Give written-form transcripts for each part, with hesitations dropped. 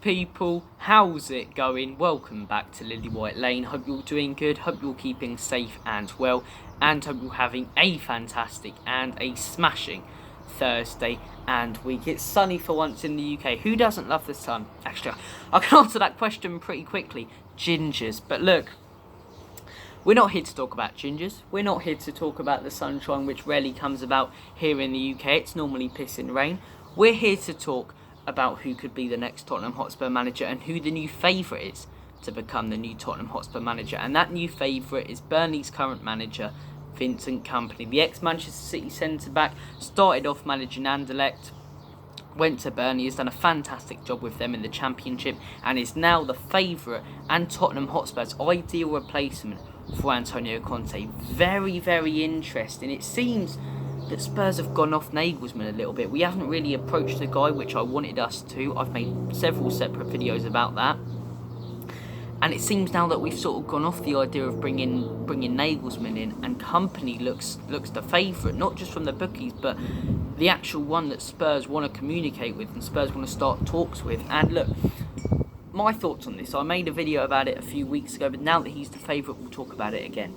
people, how's it going? Welcome back to Lily White Lane. Hope you're doing good, hope you're keeping safe and well, and hope you're having a fantastic and a smashing Thursday and week. It's sunny for once in the UK. Who doesn't love the sun? Actually, I can answer that question pretty quickly. Gingers. But look, we're not here to talk about gingers. We're not here to talk about the sunshine, which rarely comes about here in the UK. It's normally pissing rain. We're here to talk about who could be the next Tottenham Hotspur manager and who the new favourite is to become the new Tottenham Hotspur manager. And that new favourite is Burnley's current manager, Vincent Kompany. The ex-Manchester City centre-back started off managing Anderlecht, went to Burnley, has done a fantastic job with them in the Championship, and is now the favourite and Tottenham Hotspur's ideal replacement for Antonio Conte. Very, very interesting. It seems that Spurs have gone off Nagelsmann a little bit. We haven't really approached the guy, which I wanted us to. I've made several separate videos about that. And it seems now that we've sort of gone off the idea of bringing Nagelsmann in, and Kompany looks the favourite, not just from the bookies, but the actual one that Spurs want to communicate with and Spurs want to start talks with. And look, my thoughts on this. I made a video about it a few weeks ago, but now that he's the favourite, we'll talk about it again.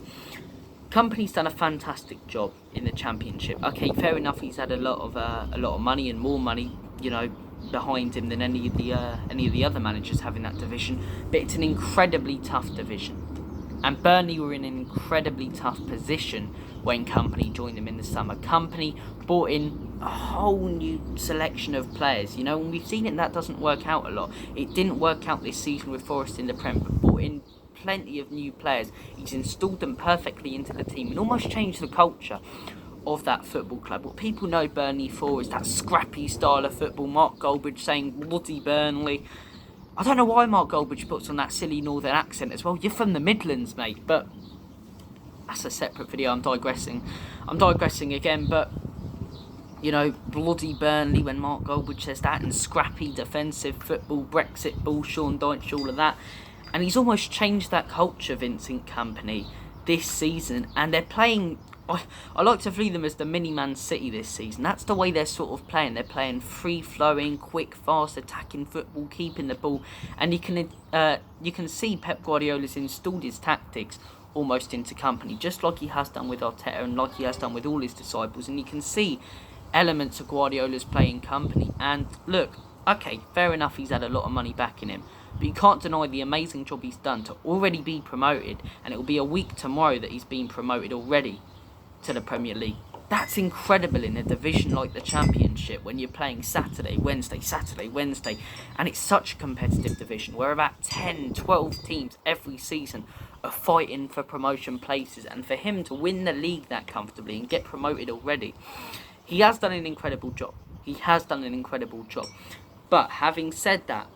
Kompany's done a fantastic job in the Championship. Okay, fair enough. He's had a lot of money and more money, behind him than any of the other managers have in that division. But it's an incredibly tough division, and Burnley were in an incredibly tough position when Kompany joined them in the summer. Kompany brought in a whole new selection of players, and we've seen it, that doesn't work out a lot. It didn't work out this season with Forest in the Prem, but brought in plenty of new players. He's installed them perfectly into the team and almost changed the culture of that football club. What people know Burnley for is that scrappy style of football. Mark Goldbridge saying bloody Burnley. I don't know why Mark Goldbridge puts on that silly northern accent as well. You're from the Midlands, mate. But that's a separate video. I'm digressing again, but bloody Burnley when Mark Goldbridge says that, and scrappy defensive football, Brexit bull, Sean Dyche, all of that. And he's almost changed that culture, Vincent Kompany, this season. And they're playing, I like to view them as the mini Man City this season. That's the way they're sort of playing. They're playing free-flowing, quick, fast, attacking football, keeping the ball. And you can see Pep Guardiola's installed his tactics almost into Kompany, just like he has done with Arteta and like he has done with all his disciples. And you can see elements of Guardiola's playing Kompany. And look, okay, fair enough, he's had a lot of money backing him, but you can't deny the amazing job he's done to already be promoted, and it will be a week tomorrow that he's been promoted already to the Premier League. That's incredible in a division like the Championship, when you're playing Saturday, Wednesday, and it's such a competitive division where about 10, 12 teams every season are fighting for promotion places, and for him to win the league that comfortably and get promoted already, he has done an incredible job. But having said that,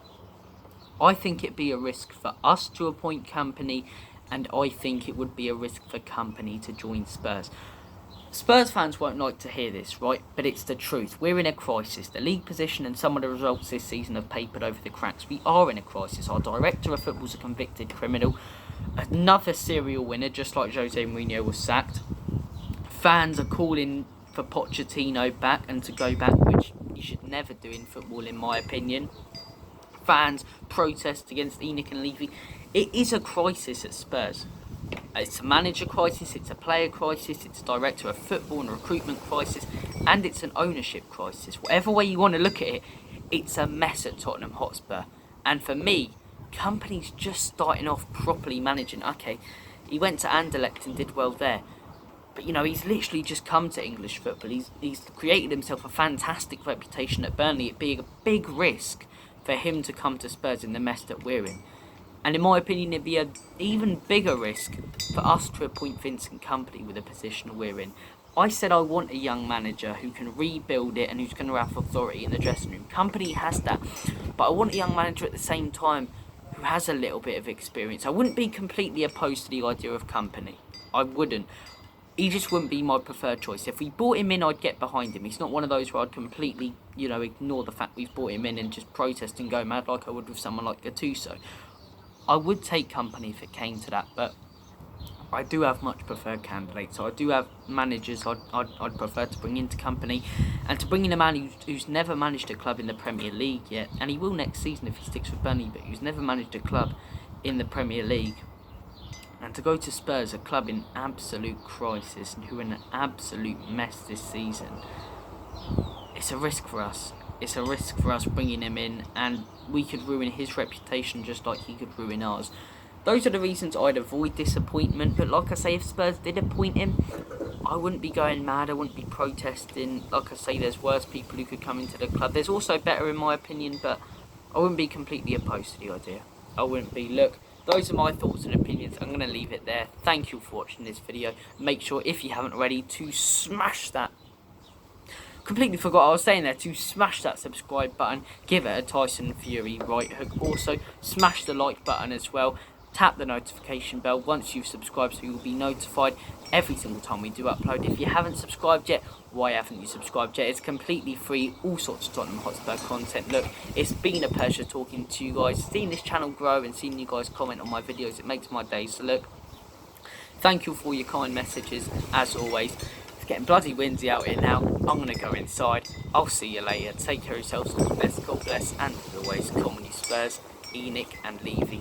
I think it'd be a risk for us to appoint Kompany, and I think it would be a risk for Kompany to join Spurs. Spurs fans won't like to hear this, right? But it's the truth. We're in a crisis. The league position and some of the results this season have papered over the cracks. We are in a crisis. Our director of football is a convicted criminal. Another serial winner, just like Jose Mourinho was sacked. Fans are calling for Pochettino back and to go back, which you should never do in football, in my opinion. Fans protest against Enoch and Levy. It is a crisis at Spurs. It's a manager crisis, it's a player crisis, it's a director of football and recruitment crisis, and it's an ownership crisis. Whatever way you want to look at it, it's a mess at Tottenham Hotspur. And for me, Kompany's just starting off properly managing. Okay, he went to Anderlecht and did well there, but he's literally just come to English football. He's created himself a fantastic reputation at Burnley. It'd be a big risk for him to come to Spurs in the mess that we're in. And in my opinion, it'd be an even bigger risk for us to appoint Vincent Kompany with the position we're in. I said I want a young manager who can rebuild it and who's going to have authority in the dressing room. Kompany has that, but I want a young manager at the same time who has a little bit of experience. I wouldn't be completely opposed to the idea of Kompany. I wouldn't. He just wouldn't be my preferred choice. If we brought him in, I'd get behind him. He's not one of those where I'd completely, ignore the fact we've brought him in and just protest and go mad like I would with someone like Gattuso. I would take Kompany if it came to that, but I do have much preferred candidates. So I do have managers I'd prefer to bring into Kompany, and to bring in a man who's never managed a club in the Premier League yet, and he will next season if he sticks with Burnley, but who's never managed a club in the Premier League. And to go to Spurs, a club in absolute crisis and who are in an absolute mess this season, it's a risk for us. It's a risk for us bringing him in, and we could ruin his reputation just like he could ruin ours. Those are the reasons I'd avoid disappointment. But like I say, if Spurs did appoint him, I wouldn't be going mad. I wouldn't be protesting. Like I say, there's worse people who could come into the club. There's also better in my opinion, but I wouldn't be completely opposed to the idea. I wouldn't be. Look, those are my thoughts and opinions. I'm going to leave it there. Thank you for watching this video. Make sure, if you haven't already, to smash that. Completely forgot I was saying there, to smash that subscribe button. Give it a Tyson Fury right hook. Also, smash the like button as well. Tap the notification bell once you've subscribed so you'll be notified every single time we do upload. If you haven't subscribed yet, why haven't you subscribed yet? It's completely free, all sorts of Tottenham Hotspur content. Look, it's been a pleasure talking to you guys, seeing this channel grow and seeing you guys comment on my videos. It makes my day. So look, thank you for all your kind messages as always. It's getting bloody windy out here now. I'm going to go inside. I'll see you later. Take care of yourselves. God bless, and as always, come on you Spurs, Enoch and Levy.